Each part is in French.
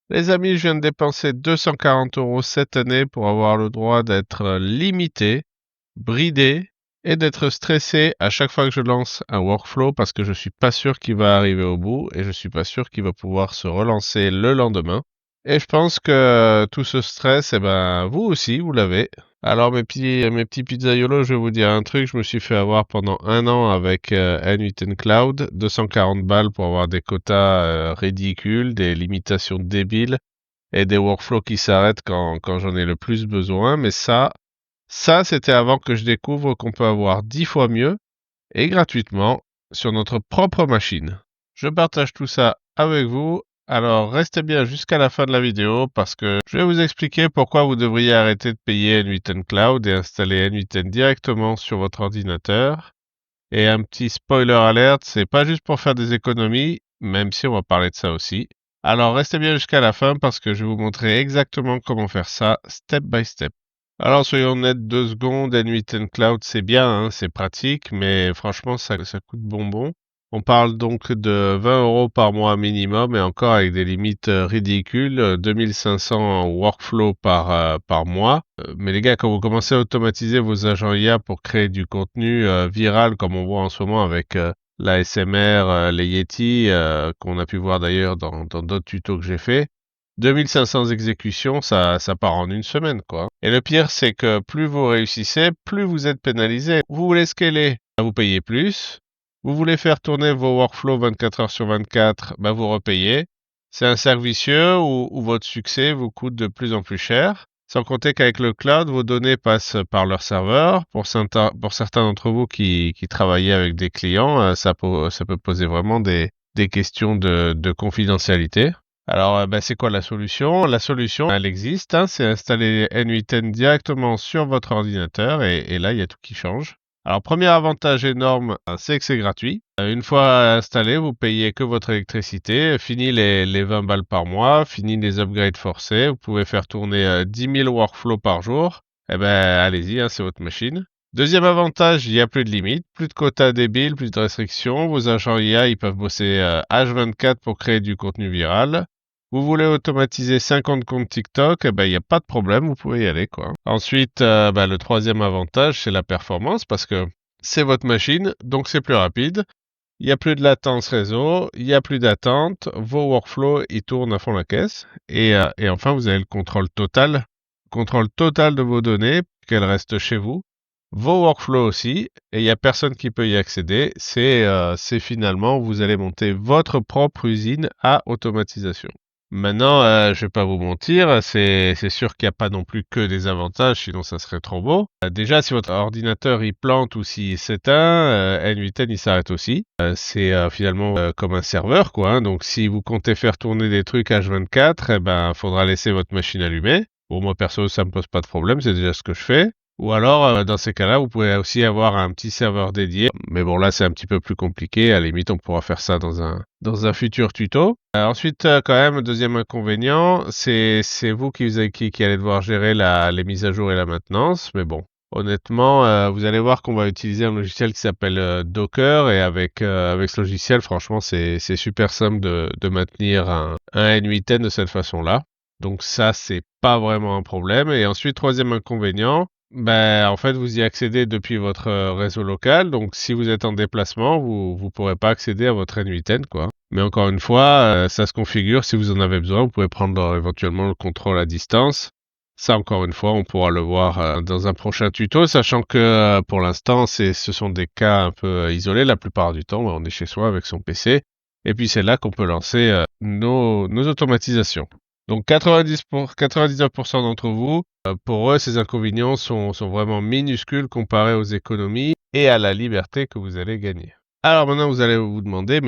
Les amis, je viens de dépenser 240 € cette année pour avoir le droit d'être limité, bridé et d'être stressé à chaque fois que je lance un workflow parce que je suis pas sûr qu'il va arriver au bout et je suis pas sûr qu'il va pouvoir se relancer le lendemain. Et je pense que tout ce stress, vous aussi, vous l'avez. Alors mes petits pizzaiolos, je vais vous dire un truc, je me suis fait avoir pendant un an avec N8N Cloud, 240 balles pour avoir des quotas ridicules, des limitations débiles et des workflows qui s'arrêtent quand j'en ai le plus besoin. Mais ça c'était avant que je découvre qu'on peut avoir 10 fois mieux et gratuitement sur notre propre machine. Je partage tout ça avec vous. Alors restez bien jusqu'à la fin de la vidéo parce que je vais vous expliquer pourquoi vous devriez arrêter de payer N8N Cloud et installer N8N directement sur votre ordinateur. Et un petit spoiler alert, c'est pas juste pour faire des économies, même si on va parler de ça aussi. Alors restez bien jusqu'à la fin parce que je vais vous montrer exactement comment faire ça step by step. Alors soyons honnêtes 2 secondes, N8N Cloud c'est bien, hein, c'est pratique, mais franchement ça coûte bonbon. On parle donc de 20 € par mois minimum et encore avec des limites ridicules, 2500 workflows par mois. Mais les gars, quand vous commencez à automatiser vos agents IA pour créer du contenu viral comme on voit en ce moment avec l'ASMR, les Yeti, qu'on a pu voir d'ailleurs dans d'autres tutos que j'ai fait, 2500 exécutions, ça part en une semaine, quoi. Et le pire, c'est que plus vous réussissez, plus vous êtes pénalisé. Vous voulez scaler, vous payez plus. Vous voulez faire tourner vos workflows 24 heures sur 24, vous repayez. C'est un cercle vicieux où votre succès vous coûte de plus en plus cher. Sans compter qu'avec le cloud, vos données passent par leur serveur. Pour certains d'entre vous qui travaillent avec des clients, ça peut poser vraiment des questions de confidentialité. Alors, c'est quoi la solution? La solution, elle existe, hein, c'est installer N8N directement sur votre ordinateur et là, il y a tout qui change. Alors, premier avantage énorme, c'est que c'est gratuit. Une fois installé, vous payez que votre électricité. Fini les 20 balles par mois, fini les upgrades forcés. Vous pouvez faire tourner 10 000 workflows par jour. Allez-y, hein, c'est votre machine. Deuxième avantage, il n'y a plus de limite, plus de quotas débiles, plus de restrictions. Vos agents IA, ils peuvent bosser H24 pour créer du contenu viral. Vous voulez automatiser 50 comptes TikTok, il n'y a pas de problème, vous pouvez y aller, quoi. Ensuite, le troisième avantage, c'est la performance, parce que c'est votre machine, donc c'est plus rapide. Il n'y a plus de latence réseau, il n'y a plus d'attente, vos workflows, ils tournent à fond la caisse. Et enfin, vous avez le contrôle total de vos données, qu'elles restent chez vous. Vos workflows aussi, et il n'y a personne qui peut y accéder. C'est finalement, vous allez monter votre propre usine à automatisation. Maintenant, je vais pas vous mentir, c'est sûr qu'il n'y a pas non plus que des avantages, sinon ça serait trop beau. Déjà, si votre ordinateur il plante ou s'il s'éteint, N8N il s'arrête aussi. C'est finalement comme un serveur, quoi, hein. Donc, si vous comptez faire tourner des trucs H24, faudra laisser votre machine allumée. Bon, moi perso, ça me pose pas de problème, c'est déjà ce que je fais. Ou alors, dans ces cas-là, vous pouvez aussi avoir un petit serveur dédié. Mais bon, là, c'est un petit peu plus compliqué. À la limite, on pourra faire ça dans un futur tuto. Ensuite, quand même, deuxième inconvénient, c'est vous qui allez devoir gérer les mises à jour et la maintenance. Mais bon, honnêtement, vous allez voir qu'on va utiliser un logiciel qui s'appelle Docker. Et avec ce logiciel, franchement, c'est super simple de maintenir un N8N de cette façon-là. Donc ça, c'est pas vraiment un problème. Et ensuite, troisième inconvénient, en fait, vous y accédez depuis votre réseau local. Donc, si vous êtes en déplacement, vous pourrez pas accéder à votre N8N, quoi. Mais encore une fois, ça se configure. Si vous en avez besoin, vous pouvez prendre éventuellement le contrôle à distance. Ça, encore une fois, on pourra le voir dans un prochain tuto, sachant que pour l'instant, ce sont des cas un peu isolés. La plupart du temps, on est chez soi avec son PC. Et puis, c'est là qu'on peut lancer nos automatisations. Donc 99% d'entre vous, pour eux, ces inconvénients sont vraiment minuscules comparés aux économies et à la liberté que vous allez gagner. Alors maintenant, vous allez vous demander,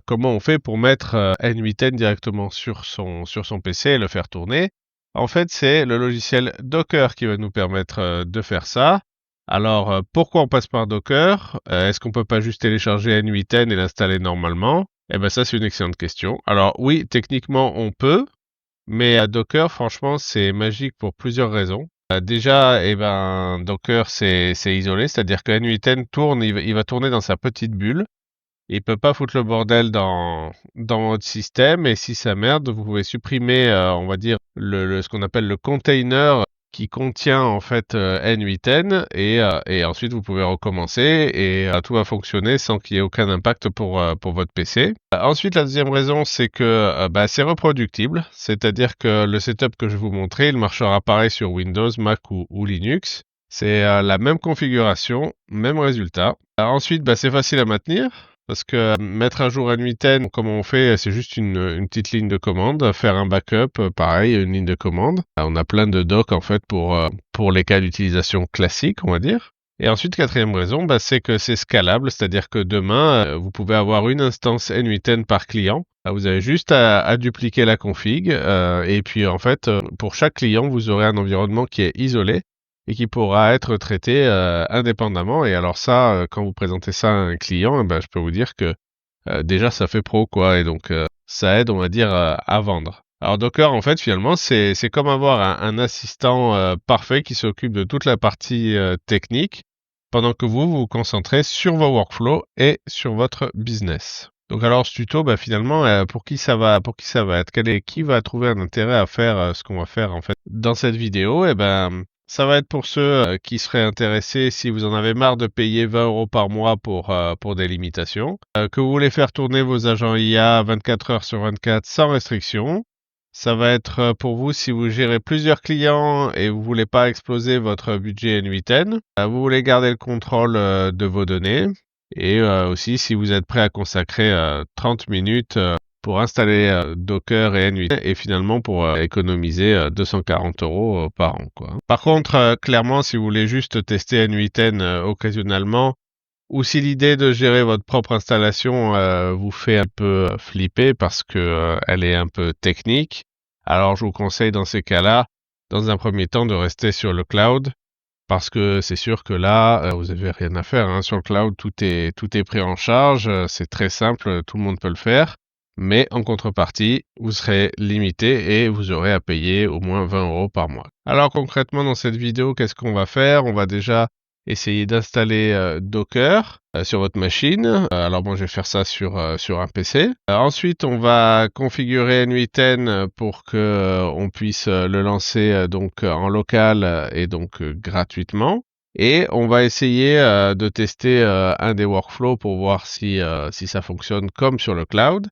comment on fait pour mettre N8N directement sur son PC et le faire tourner? En fait, c'est le logiciel Docker qui va nous permettre de faire ça. Alors, pourquoi on passe par Docker? Est-ce qu'on peut pas juste télécharger N8N et l'installer normalement? Ça, c'est une excellente question. Alors oui, techniquement, on peut, mais Docker, franchement, c'est magique pour plusieurs raisons. Déjà, Docker, c'est isolé, c'est-à-dire que N8N tourne, il va tourner dans sa petite bulle. il peut pas foutre le bordel dans votre système et si ça merde, vous pouvez supprimer, on va dire ce qu'on appelle le container qui contient en fait N8N et ensuite vous pouvez recommencer et tout va fonctionner sans qu'il y ait aucun impact pour votre PC. Ensuite, la deuxième raison, c'est que c'est reproductible, c'est-à-dire que le setup que je vais vous montrer, il marchera pareil sur Windows, Mac ou Linux. C'est la même configuration, même résultat. Ensuite, c'est facile à maintenir. Parce que mettre à jour N8N, comment on fait, c'est juste une petite ligne de commande. Faire un backup, pareil, une ligne de commande. On a plein de docs en fait pour les cas d'utilisation classiques, on va dire. Et ensuite, quatrième raison, c'est que c'est scalable, c'est-à-dire que demain, vous pouvez avoir une instance N8N par client. Vous avez juste à dupliquer la config et puis en fait, pour chaque client, vous aurez un environnement qui est isolé et qui pourra être traité indépendamment. Et alors ça, quand vous présentez ça à un client, je peux vous dire que déjà ça fait pro quoi, et donc ça aide, on va dire, à vendre. Alors Docker, en fait, finalement, c'est comme avoir un assistant parfait qui s'occupe de toute la partie technique, pendant que vous vous concentrez sur vos workflows et sur votre business. Donc alors ce tuto, finalement, pour qui ça va être, qui va trouver un intérêt à faire ce qu'on va faire en fait dans cette vidéo? Ça va être pour ceux qui seraient intéressés si vous en avez marre de payer 20 € par mois pour des limitations, que vous voulez faire tourner vos agents IA 24 heures sur 24 sans restriction. Ça va être pour vous si vous gérez plusieurs clients et vous voulez pas exploser votre budget N8N. Vous voulez garder le contrôle de vos données. Et aussi si vous êtes prêt à consacrer 30 minutes pour installer Docker et N8N et finalement pour économiser 240 € par an, quoi. Par contre, clairement, si vous voulez juste tester N8N occasionnellement, ou si l'idée de gérer votre propre installation vous fait un peu flipper parce que elle est un peu technique, alors je vous conseille dans ces cas-là, dans un premier temps, de rester sur le cloud. Parce que c'est sûr que là, vous avez rien à faire, hein. Sur le cloud, tout est pris en charge, c'est très simple, tout le monde peut le faire. Mais en contrepartie, vous serez limité et vous aurez à payer au moins 20 € par mois. Alors concrètement, dans cette vidéo, qu'est-ce qu'on va faire? On va déjà essayer d'installer Docker sur votre machine. Alors moi, je vais faire ça sur un PC. Ensuite, on va configurer N8N pour que on puisse le lancer donc en local et donc gratuitement. Et on va essayer de tester un des workflows pour voir si ça fonctionne comme sur le cloud.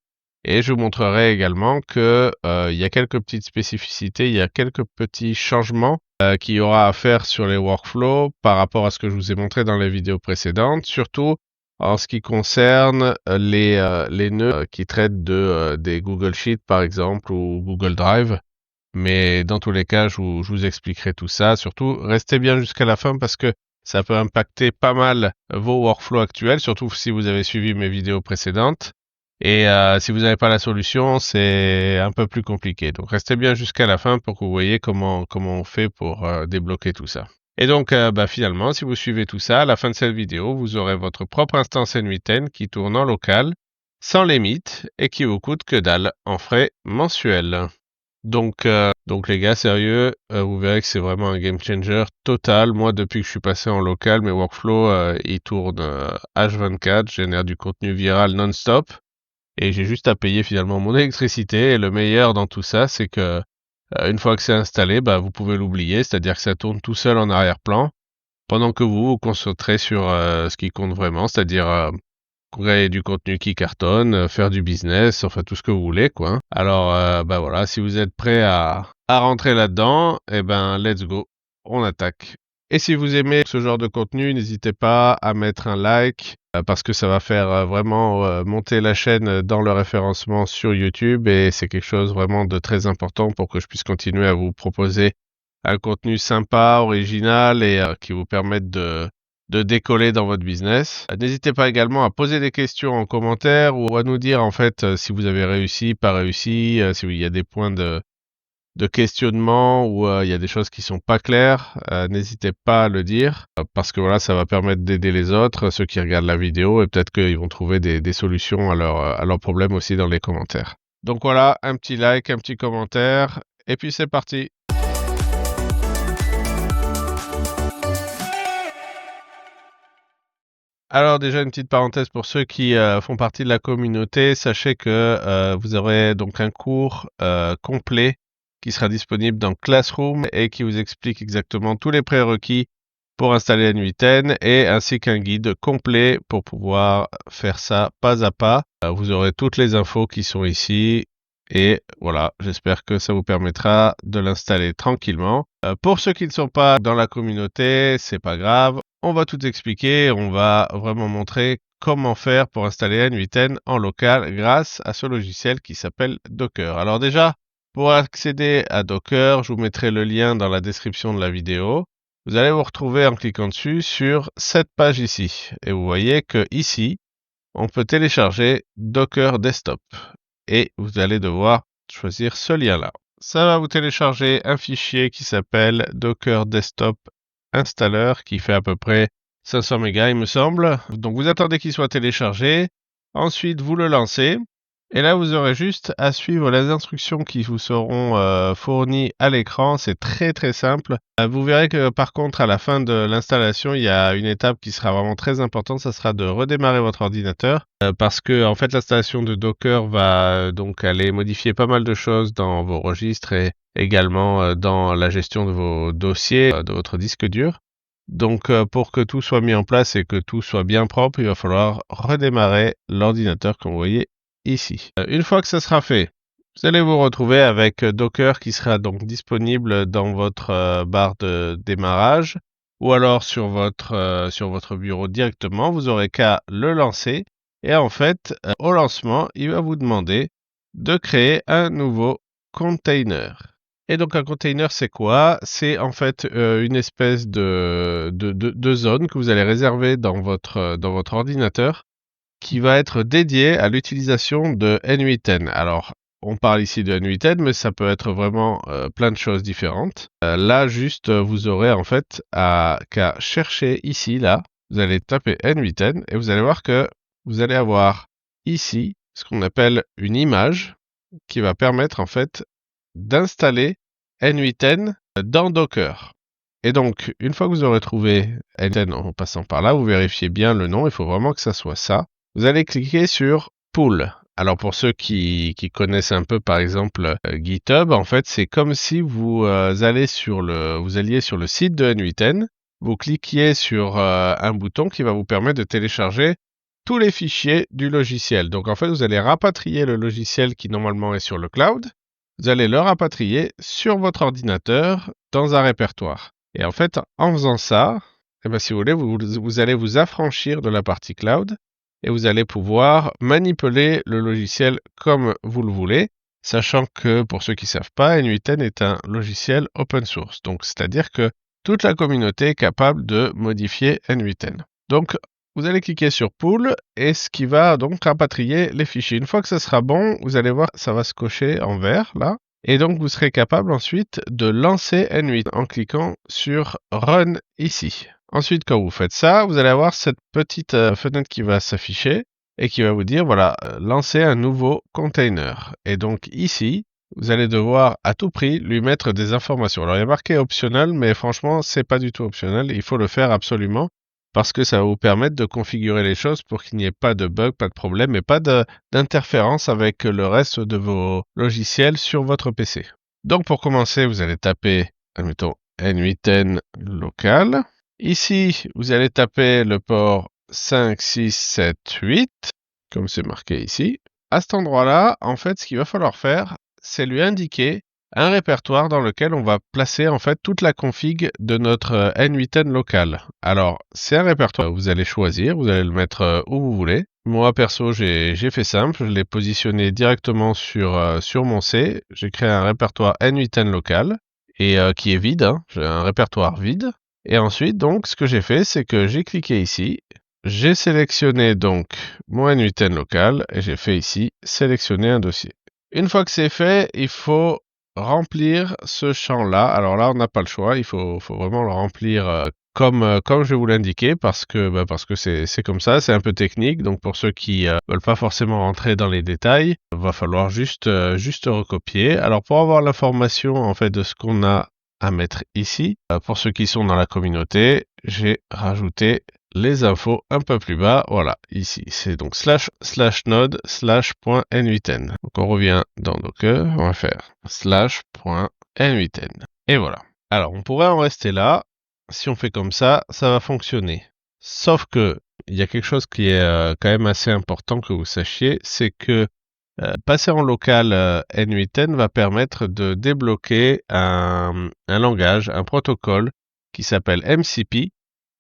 Et je vous montrerai également que il y a quelques petites spécificités, il y a quelques petits changements qu'il y aura à faire sur les workflows par rapport à ce que je vous ai montré dans les vidéos précédentes, surtout en ce qui concerne les nœuds qui traitent des Google Sheets par exemple ou Google Drive. Mais dans tous les cas, je vous expliquerai tout ça. Surtout, restez bien jusqu'à la fin parce que ça peut impacter pas mal vos workflows actuels, surtout si vous avez suivi mes vidéos précédentes. Et si vous n'avez pas la solution, c'est un peu plus compliqué. Donc restez bien jusqu'à la fin pour que vous voyez comment on fait pour débloquer tout ça. Et donc finalement, si vous suivez tout ça, à la fin de cette vidéo, vous aurez votre propre instance N8N qui tourne en local, sans limite, et qui vous coûte que dalle en frais mensuels. Donc les gars, sérieux, vous verrez que c'est vraiment un game changer total. Moi, depuis que je suis passé en local, mes workflows, ils tournent H24, je génère du contenu viral non-stop. Et j'ai juste à payer finalement mon électricité. Et le meilleur dans tout ça, c'est que une fois que c'est installé, vous pouvez l'oublier, c'est-à-dire que ça tourne tout seul en arrière-plan, pendant que vous vous concentrez sur ce qui compte vraiment, c'est-à-dire créer du contenu qui cartonne, faire du business, enfin tout ce que vous voulez, quoi, hein. Alors voilà, si vous êtes prêt à rentrer là-dedans, let's go, on attaque. Et si vous aimez ce genre de contenu, n'hésitez pas à mettre un like parce que ça va faire vraiment monter la chaîne dans le référencement sur YouTube et c'est quelque chose vraiment de très important pour que je puisse continuer à vous proposer un contenu sympa, original et qui vous permette de décoller dans votre business. N'hésitez pas également à poser des questions en commentaire ou à nous dire en fait si vous avez réussi, pas réussi, s'il y a des points de questionnement ou il y a des choses qui sont pas claires, n'hésitez pas à le dire parce que voilà, ça va permettre d'aider les autres, ceux qui regardent la vidéo et peut-être qu'ils vont trouver des solutions à leurs problèmes aussi dans les commentaires. Donc voilà, un petit like, un petit commentaire et puis c'est parti. Alors déjà une petite parenthèse pour ceux qui font partie de la communauté, sachez que vous aurez donc un cours complet qui sera disponible dans Classroom et qui vous explique exactement tous les prérequis pour installer N8N et ainsi qu'un guide complet pour pouvoir faire ça pas à pas. Vous aurez toutes les infos qui sont ici et voilà, j'espère que ça vous permettra de l'installer tranquillement. Pour ceux qui ne sont pas dans la communauté, c'est pas grave. On va tout expliquer, on va vraiment montrer comment faire pour installer N8N en local grâce à ce logiciel qui s'appelle Docker. Alors déjà, pour accéder à Docker, je vous mettrai le lien dans la description de la vidéo. Vous allez vous retrouver en cliquant dessus sur cette page ici. Et vous voyez que ici, on peut télécharger Docker Desktop. Et vous allez devoir choisir ce lien-là. Ça va vous télécharger un fichier qui s'appelle Docker Desktop Installer qui fait à peu près 500 mégas, il me semble. Donc vous attendez qu'il soit téléchargé. Ensuite, vous le lancez. Et là, vous aurez juste à suivre les instructions qui vous seront fournies à l'écran. C'est très très simple. Vous verrez que par contre, à la fin de l'installation, il y a une étape qui sera vraiment très importante. Ça sera de redémarrer votre ordinateur parce que en fait, l'installation de Docker va donc aller modifier pas mal de choses dans vos registres et également dans la gestion de vos dossiers, de votre disque dur. Donc, pour que tout soit mis en place et que tout soit bien propre, il va falloir redémarrer l'ordinateur comme vous voyez ici. Une fois que ça sera fait, vous allez vous retrouver avec Docker qui sera donc disponible dans votre barre de démarrage ou alors sur votre bureau directement. Vous aurez qu'à le lancer et en fait, au lancement, il va vous demander de créer un nouveau container. Et donc un container, c'est quoi? C'est en fait une espèce de zone que vous allez réserver dans votre ordinateur qui va être dédiée à l'utilisation de N8N. Alors, on parle ici de N8N, mais ça peut être vraiment plein de choses différentes. Là, juste, vous aurez en fait qu'à chercher ici, là, vous allez taper N8N et vous allez voir que vous allez avoir ici ce qu'on appelle une image qui va permettre en fait d'installer N8N dans Docker. Et donc, une fois que vous aurez trouvé N8N en passant par là, vous vérifiez bien le nom, il faut vraiment que ça soit ça. Vous allez cliquer sur Pull. Alors pour ceux qui connaissent un peu par exemple GitHub, en fait c'est comme si vous alliez sur le site de N8N, vous cliquiez sur un bouton qui va vous permettre de télécharger tous les fichiers du logiciel. Donc en fait vous allez rapatrier le logiciel qui normalement est sur le cloud, vous allez le rapatrier sur votre ordinateur dans un répertoire. Et en fait en faisant ça, eh bien, si vous voulez, vous allez vous affranchir de la partie cloud et vous allez pouvoir manipuler le logiciel comme vous le voulez, sachant que pour ceux qui ne savent pas, N8N est un logiciel open source. Donc, c'est-à-dire que toute la communauté est capable de modifier N8N. Donc, vous allez cliquer sur Pull et ce qui va donc rapatrier les fichiers. Une fois que ça sera bon, vous allez voir, ça va se cocher en vert là. Et donc, vous serez capable ensuite de lancer N8 en cliquant sur Run ici. Ensuite, quand vous faites ça, vous allez avoir cette petite fenêtre qui va s'afficher et qui va vous dire, voilà, lancer un nouveau container. Et donc ici, vous allez devoir à tout prix lui mettre des informations. Alors, il y a marqué optionnel, mais franchement, c'est pas du tout optionnel. Il faut le faire absolument parce que ça va vous permettre de configurer les choses pour qu'il n'y ait pas de bug, pas de problème et pas d'interférence avec le reste de vos logiciels sur votre PC. Donc, pour commencer, vous allez taper, admettons, N8N local. Ici, vous allez taper le port 5, 6, 7, 8, comme c'est marqué ici. À cet endroit-là, en fait, ce qu'il va falloir faire, c'est lui indiquer un répertoire dans lequel on va placer en fait toute la config de notre N8N local. Alors, c'est un répertoire que vous allez choisir, vous allez le mettre où vous voulez. Moi, perso, j'ai fait simple, je l'ai positionné directement sur mon C. J'ai créé un répertoire N8N local et qui est vide, hein. J'ai un répertoire vide. Et ensuite, donc, ce que j'ai fait, c'est que j'ai cliqué ici, j'ai sélectionné donc mon N8N local et j'ai fait ici sélectionner un dossier. Une fois que c'est fait, il faut remplir ce champ-là. Alors là, on n'a pas le choix, il faut vraiment le remplir comme je vais vous l'indiquer parce que c'est comme ça, c'est un peu technique. Donc pour ceux qui veulent pas forcément rentrer dans les détails, il va falloir juste recopier. Alors pour avoir l'information en fait de ce qu'on a à mettre ici, pour ceux qui sont dans la communauté, j'ai rajouté les infos un peu plus bas. Voilà, ici, c'est donc //node/.n8n. Donc on revient dans Docker, on va faire /.n8n. Et voilà. Alors, on pourrait en rester là. Si on fait comme ça va fonctionner. Sauf que, il y a quelque chose qui est quand même assez important que vous sachiez, c'est que passer en local N8N va permettre de débloquer un langage, un protocole qui s'appelle MCP,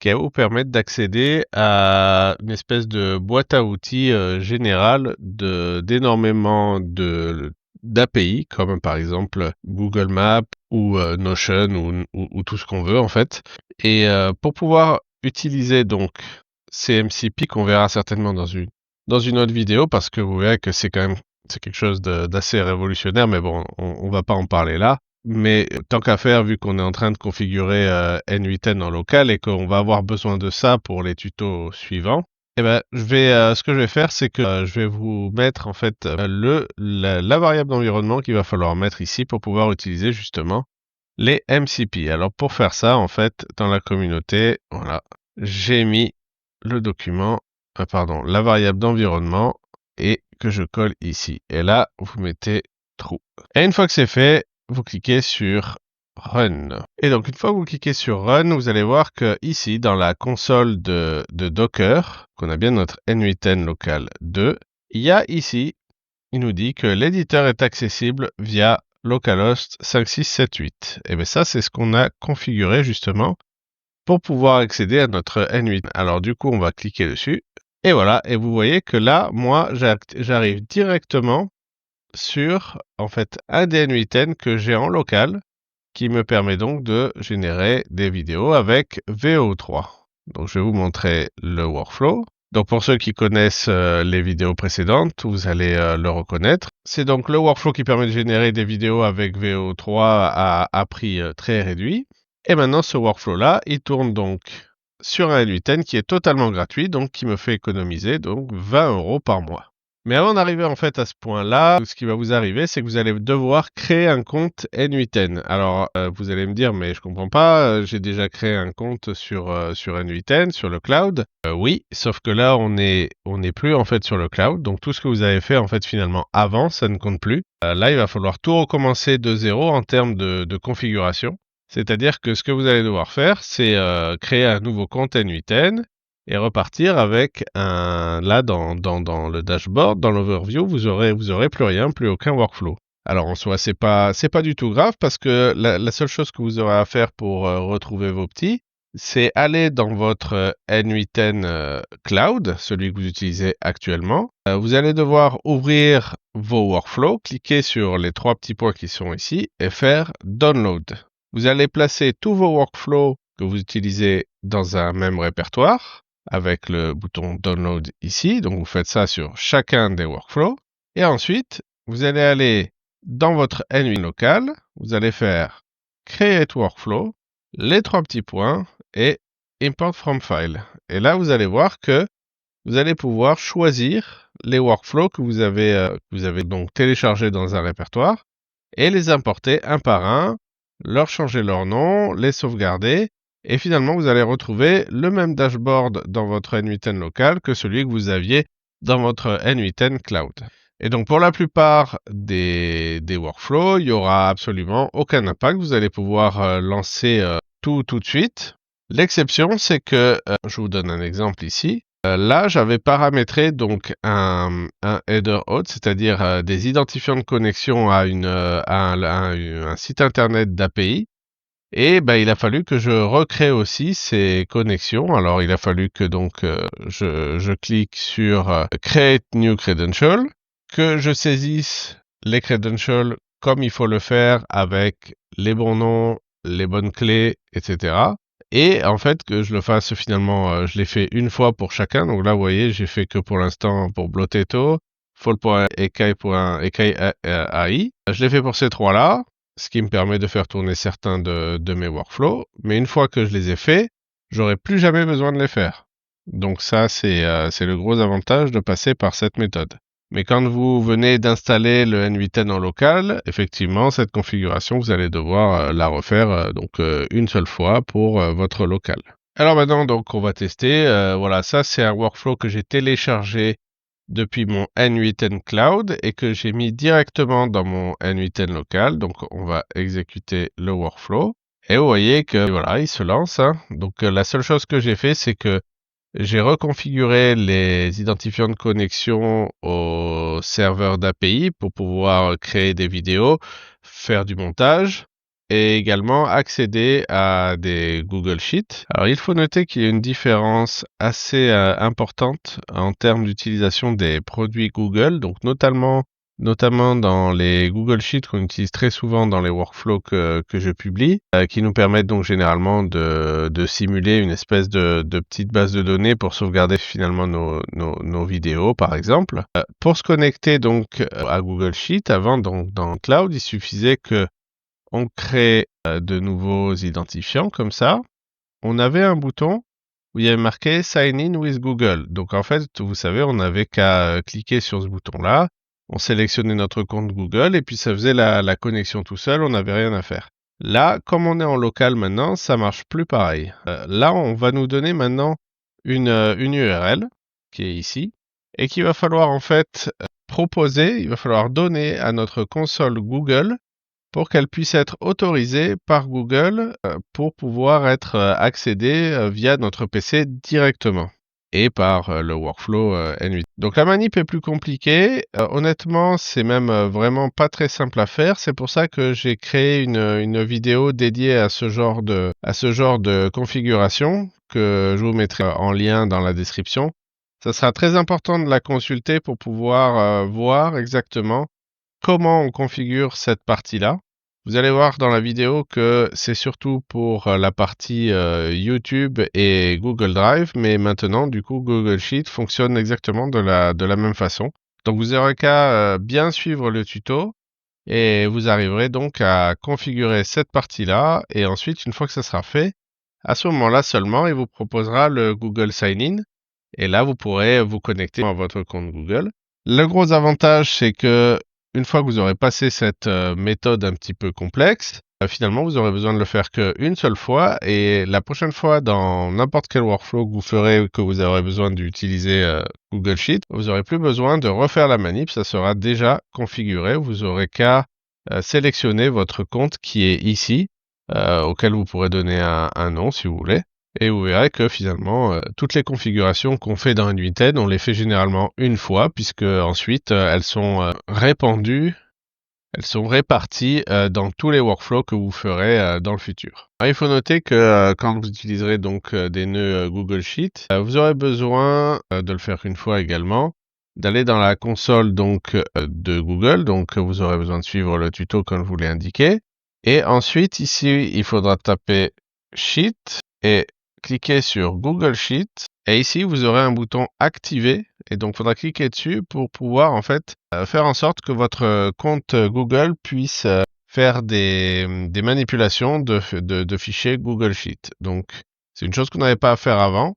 qui va vous permettre d'accéder à une espèce de boîte à outils générale d'énormément d'API, comme par exemple Google Maps ou Notion ou tout ce qu'on veut en fait. Et pour pouvoir utiliser donc ces MCP qu'on verra certainement dans une autre vidéo, parce que vous verrez que c'est quelque chose d'assez révolutionnaire, mais bon, on va pas en parler là. Mais tant qu'à faire, vu qu'on est en train de configurer N8N en local et qu'on va avoir besoin de ça pour les tutos suivants, eh ben, ce que je vais faire, c'est que je vais vous mettre en fait la variable d'environnement qu'il va falloir mettre ici pour pouvoir utiliser justement les MCP. Alors pour faire ça, en fait, dans la communauté, voilà, j'ai mis le document, la variable d'environnement et que je colle ici. Et là, vous mettez true. Et une fois que c'est fait, vous cliquez sur Run. Et donc, une fois que vous cliquez sur Run, vous allez voir que ici, dans la console de Docker, qu'on a bien notre N8N local 2, il y a ici, il nous dit que l'éditeur est accessible via localhost 5678. Et bien ça, c'est ce qu'on a configuré justement pour pouvoir accéder à notre N8. Alors du coup, on va cliquer dessus. Et voilà, et vous voyez que là, moi, j'arrive directement sur, en fait, un des N8N que j'ai en local, qui me permet donc de générer des vidéos avec VO3. Donc je vais vous montrer le workflow. Donc pour ceux qui connaissent les vidéos précédentes, vous allez le reconnaître. C'est donc le workflow qui permet de générer des vidéos avec VO3 à prix très réduit. Et maintenant ce workflow-là, il tourne donc sur un N8N qui est totalement gratuit, donc qui me fait économiser donc 20 € par mois. Mais avant d'arriver en fait à ce point-là, ce qui va vous arriver, c'est que vous allez devoir créer un compte N8N. Alors, vous allez me dire, mais je comprends pas, j'ai déjà créé un compte sur N8N, sur le cloud. Oui, sauf que là, on n'est plus en fait sur le cloud. Donc, tout ce que vous avez fait en fait finalement avant, ça ne compte plus. Là, il va falloir tout recommencer de zéro en termes de configuration. C'est-à-dire que ce que vous allez devoir faire, c'est créer un nouveau compte N8N et repartir avec là dans le dashboard, dans l'overview, vous aurez plus rien, plus aucun workflow. Alors en soi, c'est pas du tout grave parce que la seule chose que vous aurez à faire pour retrouver vos petits, c'est aller dans votre N8N Cloud, celui que vous utilisez actuellement. Vous allez devoir ouvrir vos workflows, cliquer sur les 3 petits points qui sont ici et faire Download. Vous allez placer tous vos workflows que vous utilisez dans un même répertoire avec le bouton Download ici. Donc, vous faites ça sur chacun des workflows. Et ensuite, vous allez aller dans votre N8 local. Vous allez faire Create Workflow, les 3 petits points et Import from File. Et là, vous allez voir que vous allez pouvoir choisir les workflows que vous avez donc téléchargés dans un répertoire et les importer un par un, leur changer leur nom, les sauvegarder. Et finalement, vous allez retrouver le même dashboard dans votre N8N local que celui que vous aviez dans votre N8N Cloud. Et donc, pour la plupart des workflows, il n'y aura absolument aucun impact. Vous allez pouvoir lancer tout de suite. L'exception, c'est que, je vous donne un exemple ici. Là, j'avais paramétré donc un header auth, c'est-à-dire des identifiants de connexion à un site internet d'API. Et ben, il a fallu que je recrée aussi ces connexions. Alors, il a fallu que donc je clique sur Create New Credential, que je saisisse les credentials comme il faut le faire avec les bons noms, les bonnes clés, etc. Et en fait, que je le fasse finalement, je l'ai fait une fois pour chacun. Donc là, vous voyez, j'ai fait que pour l'instant pour Bloteto, Fall.ekai.ai. Je l'ai fait pour ces 3-là, ce qui me permet de faire tourner certains de mes workflows. Mais une fois que je les ai faits, j'aurai plus jamais besoin de les faire. Donc ça, c'est le gros avantage de passer par cette méthode. Mais quand vous venez d'installer le N8N en local, effectivement, cette configuration, vous allez devoir la refaire une seule fois pour votre local. Alors maintenant, donc, on va tester. Voilà, ça, c'est un workflow que j'ai téléchargé depuis mon N8N Cloud et que j'ai mis directement dans mon N8N local. Donc, on va exécuter le workflow. Et vous voyez que, voilà, il se lance, hein. Donc, la seule chose que j'ai fait, c'est que j'ai reconfiguré les identifiants de connexion au serveur d'API pour pouvoir créer des vidéos, faire du montage et également accéder à des Google Sheets. Alors, il faut noter qu'il y a une différence assez importante en termes d'utilisation des produits Google, donc notamment dans les Google Sheets qu'on utilise très souvent dans les workflows que je publie, qui nous permettent donc généralement de simuler une espèce de petite base de données pour sauvegarder finalement nos vidéos, par exemple. Pour se connecter donc à Google Sheets, avant dans Cloud, il suffisait que on crée de nouveaux identifiants comme ça. On avait un bouton où il y avait marqué Sign in with Google. Donc en fait, vous savez, on n'avait qu'à cliquer sur ce bouton-là, on sélectionnait notre compte Google et puis ça faisait la connexion tout seul, on n'avait rien à faire. Là, comme on est en local maintenant, ça marche plus pareil. Là, on va nous donner maintenant une URL qui est ici et qu'il va falloir en fait proposer, il va falloir donner à notre console Google pour qu'elle puisse être autorisée par Google pour pouvoir être accédée via notre PC directement et par le workflow N8. Donc la manip est plus compliquée. Honnêtement, c'est même vraiment pas très simple à faire. C'est pour ça que j'ai créé une vidéo dédiée à ce genre de configuration que je vous mettrai en lien dans la description. Ça sera très important de la consulter pour pouvoir voir exactement comment on configure cette partie-là. Vous allez voir dans la vidéo que c'est surtout pour la partie YouTube et Google Drive, mais maintenant, du coup, Google Sheet fonctionne exactement de la même façon. Donc, vous aurez qu'à bien suivre le tuto et vous arriverez donc à configurer cette partie-là. Et ensuite, une fois que ça sera fait, à ce moment-là seulement, il vous proposera le Google Sign-in. Et là, vous pourrez vous connecter à votre compte Google. Le gros avantage, c'est que une fois que vous aurez passé cette méthode un petit peu complexe, finalement, vous aurez besoin de le faire qu'une seule fois. Et la prochaine fois, dans n'importe quel workflow que vous ferez, que vous aurez besoin d'utiliser Google Sheet, vous n'aurez plus besoin de refaire la manip. Ça sera déjà configuré. Vous aurez qu'à sélectionner votre compte qui est ici, auquel vous pourrez donner un nom si vous voulez. Et vous verrez que finalement, toutes les configurations qu'on fait dans N8N, on les fait généralement une fois, puisque ensuite elles sont répandues, elles sont réparties dans tous les workflows que vous ferez dans le futur. Alors, il faut noter que quand vous utiliserez donc des nœuds Google Sheet, vous aurez besoin de le faire une fois également, d'aller dans la console donc de Google, donc vous aurez besoin de suivre le tuto comme je vous l'ai indiqué. Et ensuite ici, il faudra taper Sheet et cliquez sur Google Sheet et ici vous aurez un bouton activer et donc il faudra cliquer dessus pour pouvoir en fait faire en sorte que votre compte Google puisse faire des manipulations de fichiers Google Sheet. Donc c'est une chose qu'on n'avait pas à faire avant.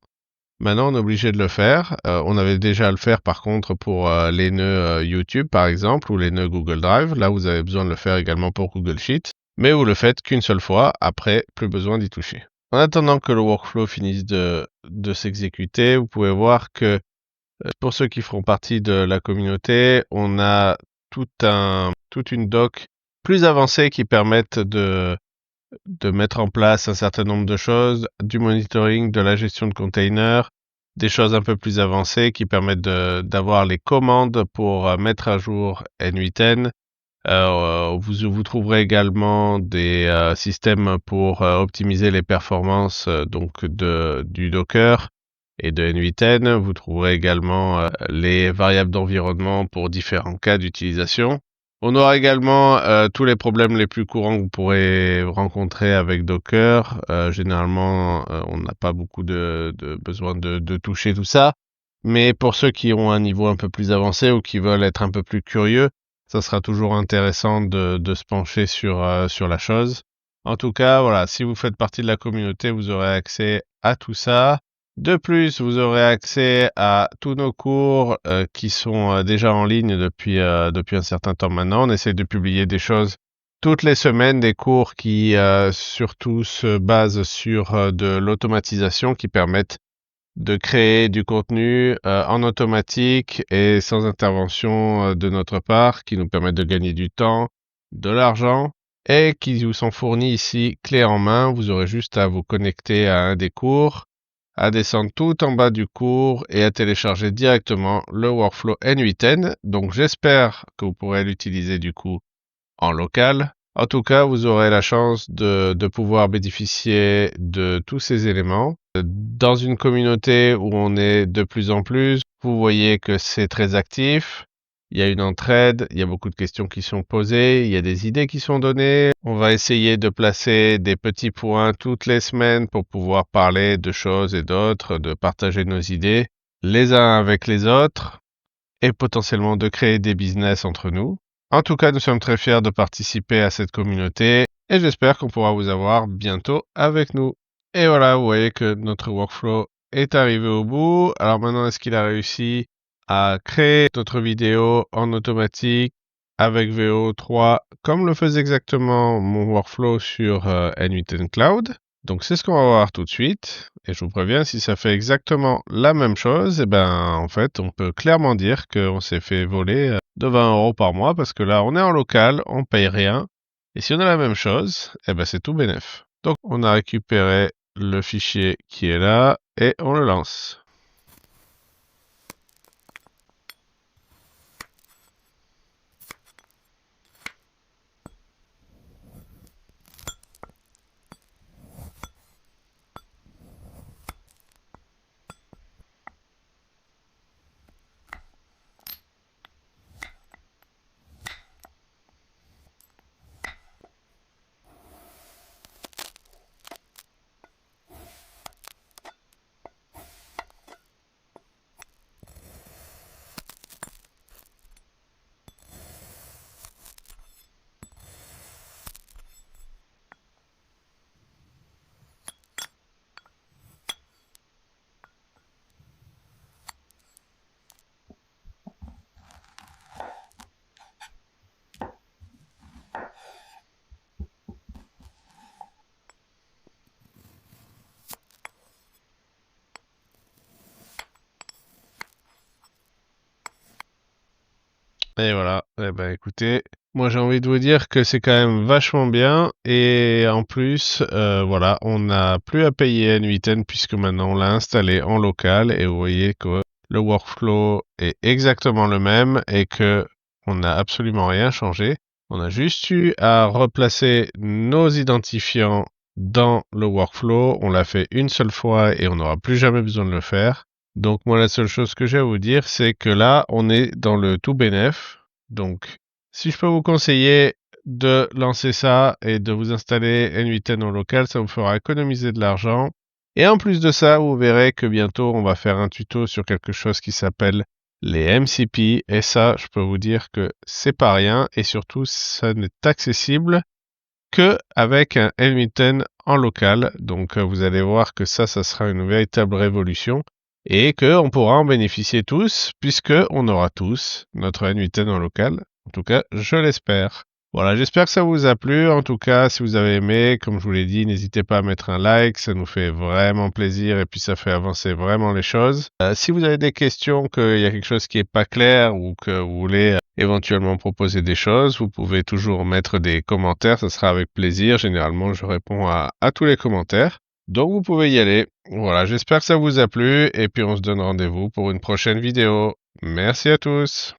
Maintenant on est obligé de le faire. On avait déjà à le faire par contre pour les nœuds YouTube par exemple ou les nœuds Google Drive. Là vous avez besoin de le faire également pour Google Sheet. Mais vous le faites qu'une seule fois, après plus besoin d'y toucher. En attendant que le workflow finisse de s'exécuter, vous pouvez voir que pour ceux qui feront partie de la communauté, on a toute une doc plus avancée qui permettent de mettre en place un certain nombre de choses, du monitoring, de la gestion de containers, des choses un peu plus avancées qui permettent d'avoir les commandes pour mettre à jour N8N. Vous trouverez également des systèmes pour optimiser les performances donc du Docker et de N8N. Vous trouverez également les variables d'environnement pour différents cas d'utilisation. On aura également tous les problèmes les plus courants que vous pourrez rencontrer avec Docker. Généralement, on n'a pas beaucoup de besoin de toucher tout ça. Mais pour ceux qui ont un niveau un peu plus avancé ou qui veulent être un peu plus curieux, ça sera toujours intéressant de se pencher sur la chose. En tout cas, voilà, si vous faites partie de la communauté, vous aurez accès à tout ça. De plus, vous aurez accès à tous nos cours qui sont déjà en ligne depuis un certain temps maintenant. On essaie de publier des choses toutes les semaines des cours qui surtout se basent sur de l'automatisation qui permettent de créer du contenu en automatique et sans intervention de notre part, qui nous permettent de gagner du temps, de l'argent et qui vous sont fournis ici clé en main. Vous aurez juste à vous connecter à un des cours, à descendre tout en bas du cours et à télécharger directement le workflow N8N. Donc j'espère que vous pourrez l'utiliser du coup en local. En tout cas, vous aurez la chance de pouvoir bénéficier de tous ces éléments. Dans une communauté où on est de plus en plus, vous voyez que c'est très actif. Il y a une entraide, il y a beaucoup de questions qui sont posées, il y a des idées qui sont données. On va essayer de placer des petits points toutes les semaines pour pouvoir parler de choses et d'autres, de partager nos idées les uns avec les autres et potentiellement de créer des business entre nous. En tout cas, nous sommes très fiers de participer à cette communauté et j'espère qu'on pourra vous avoir bientôt avec nous. Et voilà, vous voyez que notre workflow est arrivé au bout. Alors maintenant, est-ce qu'il a réussi à créer notre vidéo en automatique avec VO3 comme le faisait exactement mon workflow sur N8N Cloud? Donc c'est ce qu'on va voir tout de suite. Et je vous préviens, si ça fait exactement la même chose, eh ben en fait, on peut clairement dire qu'on s'est fait voler de 20 € par mois parce que là, on est en local, on paye rien. Et si on a la même chose, eh ben c'est tout bénef. Donc on a récupéré le fichier qui est là et on le lance. Et voilà, eh ben écoutez, moi j'ai envie de vous dire que c'est quand même vachement bien et en plus, voilà, on n'a plus à payer N8N puisque maintenant on l'a installé en local et vous voyez que le workflow est exactement le même et que on n'a absolument rien changé. On a juste eu à replacer nos identifiants dans le workflow. On l'a fait une seule fois et on n'aura plus jamais besoin de le faire. Donc moi la seule chose que j'ai à vous dire c'est que là on est dans le tout bénef. Donc si je peux vous conseiller de lancer ça et de vous installer N8N en local, ça vous fera économiser de l'argent. Et en plus de ça, vous verrez que bientôt on va faire un tuto sur quelque chose qui s'appelle les MCP et ça, je peux vous dire que c'est pas rien et surtout ça n'est accessible que avec un N8N en local. Donc vous allez voir que ça sera une véritable révolution et que on pourra en bénéficier tous puisque on aura tous notre N8N en local. En tout cas, je l'espère. Voilà, j'espère que ça vous a plu. En tout cas, si vous avez aimé, comme je vous l'ai dit, n'hésitez pas à mettre un like, ça nous fait vraiment plaisir et puis ça fait avancer vraiment les choses. Si vous avez des questions, qu'il y a quelque chose qui est pas clair ou que vous voulez éventuellement proposer des choses, vous pouvez toujours mettre des commentaires, ça sera avec plaisir. Généralement, je réponds à tous les commentaires. Donc vous pouvez y aller. Voilà, j'espère que ça vous a plu et puis on se donne rendez-vous pour une prochaine vidéo. Merci à tous.